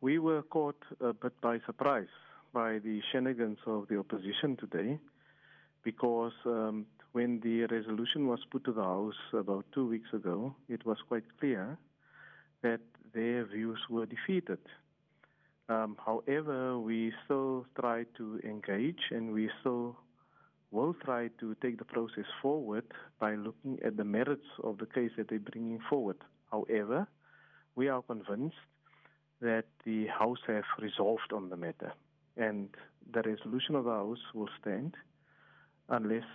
we were caught a bit by surprise by the shenanigans of the opposition today, because when the resolution was put to the House about 2 weeks ago, it was quite clear that their views were defeated. However, we still try to engage, and we still will try to take the process forward by looking at the merits of the case that they're bringing forward. However, we are convinced that the House have resolved on the matter, and the resolution of the House will stand unless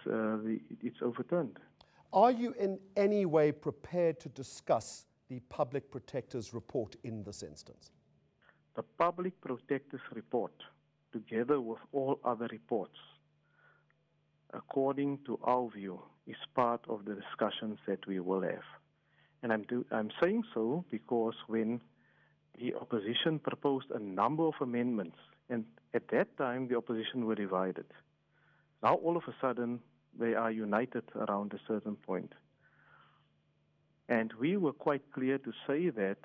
it's overturned. Are you in any way prepared to discuss the Public Protector's report in this instance? The Public Protector's report, together with all other reports, according to our view, is part of the discussions that we will have. And I'm saying so because when the opposition proposed a number of amendments, and at that time the opposition were divided. Now all of a sudden they are united around a certain point. And we were quite clear to say that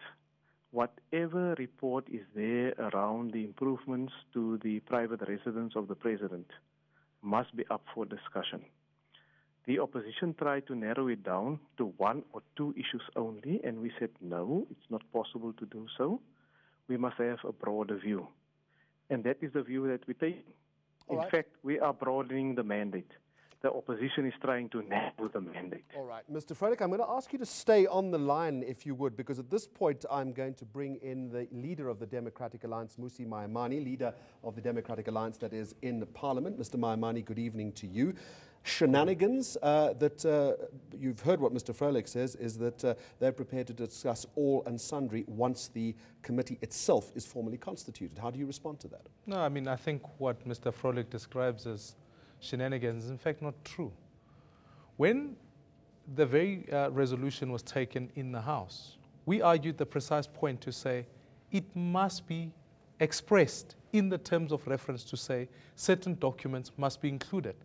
whatever report is there around the improvements to the private residence of the president must be up for discussion. The opposition tried to narrow it down to 1 or 2 issues only, and we said, no, it's not possible to do so. We must have a broader view. And that is the view that we take. In fact, we are broadening the mandate. The opposition is trying to narrow the mandate. All right. Mr. Frolick, I'm going to ask you to stay on the line, if you would, because at this point I'm going to bring in the leader of the Democratic Alliance, Mmusi Maimane, leader of the Democratic Alliance that is in Parliament. Mr. Maimane, good evening to you. Shenanigans that you've heard what Mr. Frolick says is that they're prepared to discuss all and sundry once the committee itself is formally constituted. How do you respond to that? No, I mean, I think what Mr. Frolick describes as shenanigans is in fact not true. When the very resolution was taken in the House, we argued the precise point to say it must be expressed in the terms of reference to say certain documents must be included.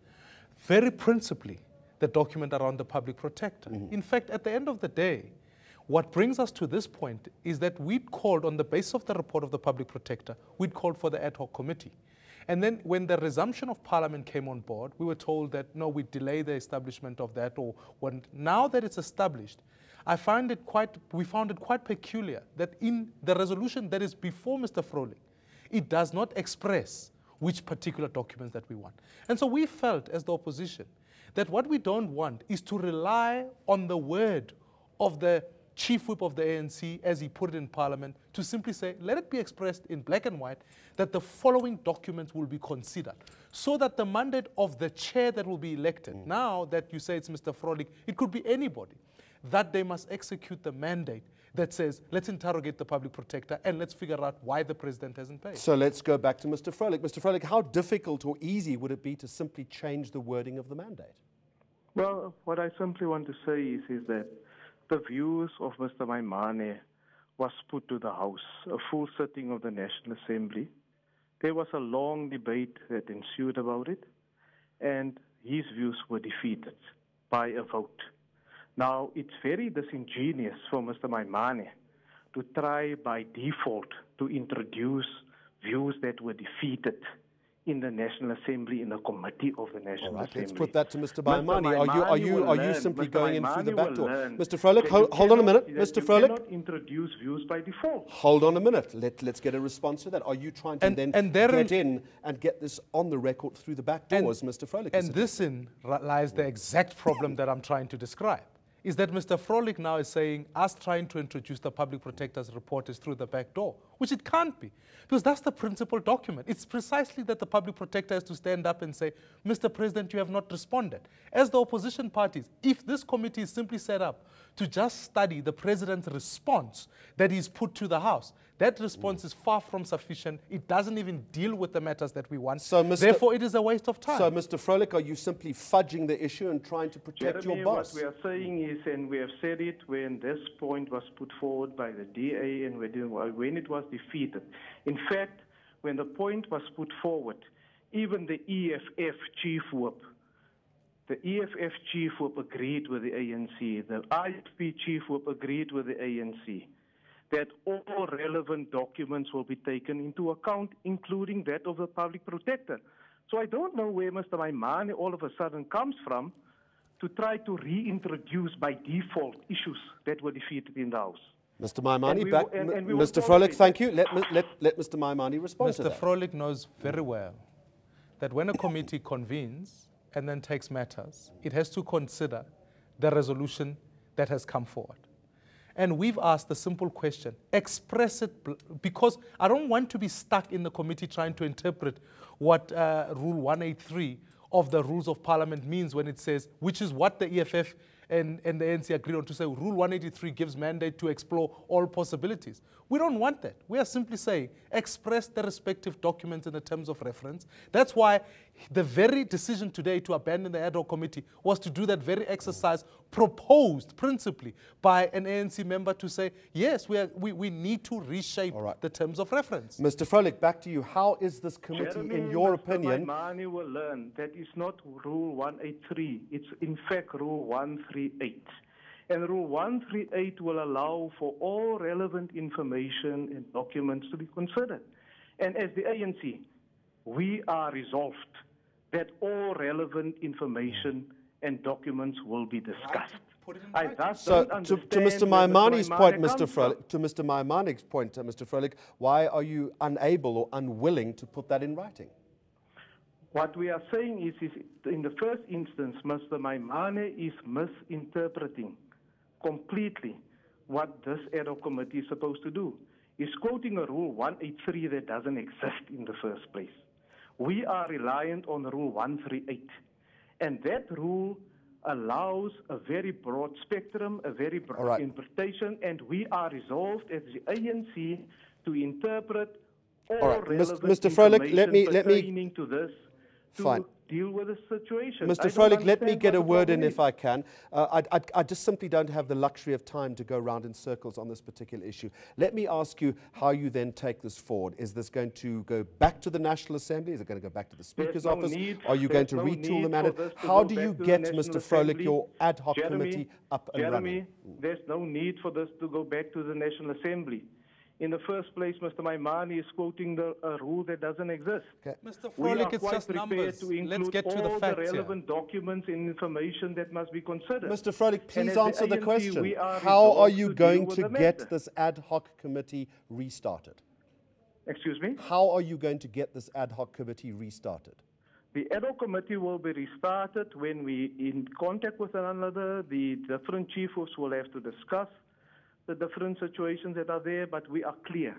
Very principally, the document around the public protector. In fact, at the end of the day, what brings us to this point is that we'd called, on the basis of the report of the public protector, we'd called for the ad hoc committee. And then when the resumption of Parliament came on board, we were told that, no, we delay the establishment of that, or when, now that it's established, we found it quite peculiar that in the resolution that is before Mr. Frolick, it does not express which particular documents that we want. And so we felt as the opposition that what we don't want is to rely on the word of the chief whip of the ANC, as he put it in Parliament, to simply say, let it be expressed in black and white that the following documents will be considered, so that the mandate of the chair that will be elected, now that you say it's Mr. Frolick, it could be anybody, that they must execute the mandate that says, let's interrogate the public protector and let's figure out why the president hasn't paid. So let's go back to Mr. Frolick. Mr. Frolick, how difficult or easy would it be to simply change the wording of the mandate? Well, what I simply want to say is that the views of Mr. Maimane was put to the House, a full sitting of the National Assembly. There was a long debate that ensued about it, and his views were defeated by a vote. Now, it's very disingenuous for Mr. Maimane to try by default to introduce views that were defeated in the National Assembly, in the committee of the National Assembly. Let's put that to Mr. Maimane. Are you simply going in through the back door? Mr. Frolick, hold on a minute. Mr. Frolick, you cannot introduce views by default. Hold on a minute. Let's get a response to that. Are you trying to get in and get this on the record through the back doors, Mr. Frolick? And therein lies the exact problem that I'm trying to describe. Is that Mr. Frolick now is saying us trying to introduce the public protector's report is through the back door, which it can't be, because that's the principal document. It's precisely that the public protector has to stand up and say, Mr. President, you have not responded. As the opposition parties, if this committee is simply set up to just study the president's response that he's put to the House, that response is far from sufficient. It doesn't even deal with the matters that we want. So, therefore, it is a waste of time. So, Mr. Frolick, are you simply fudging the issue and trying to protect your boss? What we are saying is, and we have said it when this point was put forward by the DA and when it was defeated. In fact, when the point was put forward, even the EFF chief whip, agreed with the ANC. The IFP chief whip agreed with the ANC. that all relevant documents will be taken into account, including that of the public protector. So I don't know where Mr. Maimane all of a sudden comes from to try to reintroduce by default issues that were defeated in the House. Mr. Maimane, back. Mr. Frolick, thank you. Let Mr. Maimane respond to that. Mr. Frolick knows very well that when a committee convenes and then takes matters, it has to consider the resolution that has come forward. And we've asked the simple question, express it, because I don't want to be stuck in the committee trying to interpret what Rule 183 of the Rules of Parliament means when it says, which is what the EFF and the ANC agreed on, to say Rule 183 gives mandate to explore all possibilities. We don't want that. We are simply saying express the respective documents in the terms of reference. That's why the very decision today to abandon the ad hoc committee was to do that very exercise proposed principally by an ANC member to say, yes, we need to reshape the terms of reference. Mr. Frolick, back to you. How is this committee, in your opinion? Maimane will learn that is not Rule 183. It's in fact Rule 138. And Rule 138 will allow for all relevant information and documents to be considered. And as the ANC, we are resolved that all relevant information and documents will be discussed. So, to Mr. Maimane's point, Mr. Frolick, to Mr. Maimane's point, Mr. Frolick, why are you unable or unwilling to put that in writing? What we are saying is in the first instance, Mr. Maimane is misinterpreting completely what this ad hoc committee is supposed to do. He's quoting a Rule 183 that doesn't exist in the first place. We are reliant on Rule 138. And that rule allows a very broad spectrum, a very broad interpretation, and we are resolved as the ANC to interpret all relevant Mr. Frolick, let me pertaining to this to deal with the situation. Mr. Frolick, let me get a word in if I can. I just simply don't have the luxury of time to go round in circles on this particular issue. Let me ask you how you then take this forward. Is this going to go back to the National Assembly? Is it going to go back to the Speaker's office? Are you going to retool the matter? How do you get, Mr. Frolick, your ad hoc committee up and running? There's no need for this to go back to the National Assembly. In the first place, Mr. Maimane is quoting a rule that doesn't exist. Okay. Mr. Frolick, it's just numbers. Let's get to the facts the relevant documents and information that must be considered. Mr. Frolick, please answer the question. How are you going to get this ad hoc committee restarted? Excuse me? How are you going to get this ad hoc committee restarted? The ad hoc committee will be restarted when we in contact with one another. The different chiefs will have to discuss the different situations that are there, but we are clear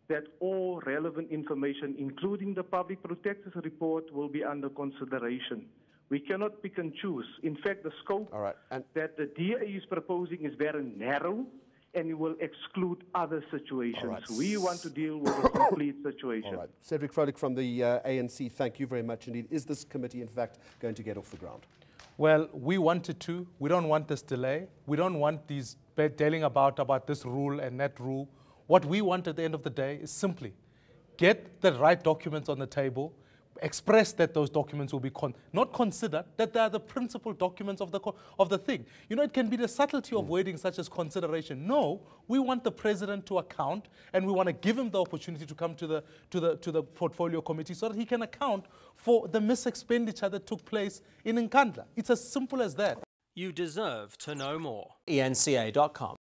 that all relevant information, including the public protector's report, will be under consideration. We cannot pick and choose. In fact, the scope that the DA is proposing is very narrow, and it will exclude other situations. We want to deal with a complete situation. All right. Cedric Frolick from the ANC, thank you very much indeed. Is this committee, in fact, going to get off the ground? Well, we wanted to. We don't want this delay. We don't want these telling about this rule and that rule. What we want at the end of the day is simply get the right documents on the table, express that those documents will be not considered, that they are the principal documents of the thing. You know, it can be the subtlety of wording such as consideration. No, we want the president to account, and we want to give him the opportunity to come to the portfolio committee so that he can account for the misexpenditure that took place in Nkandla. It's as simple as that. You deserve to know more. eNCA.com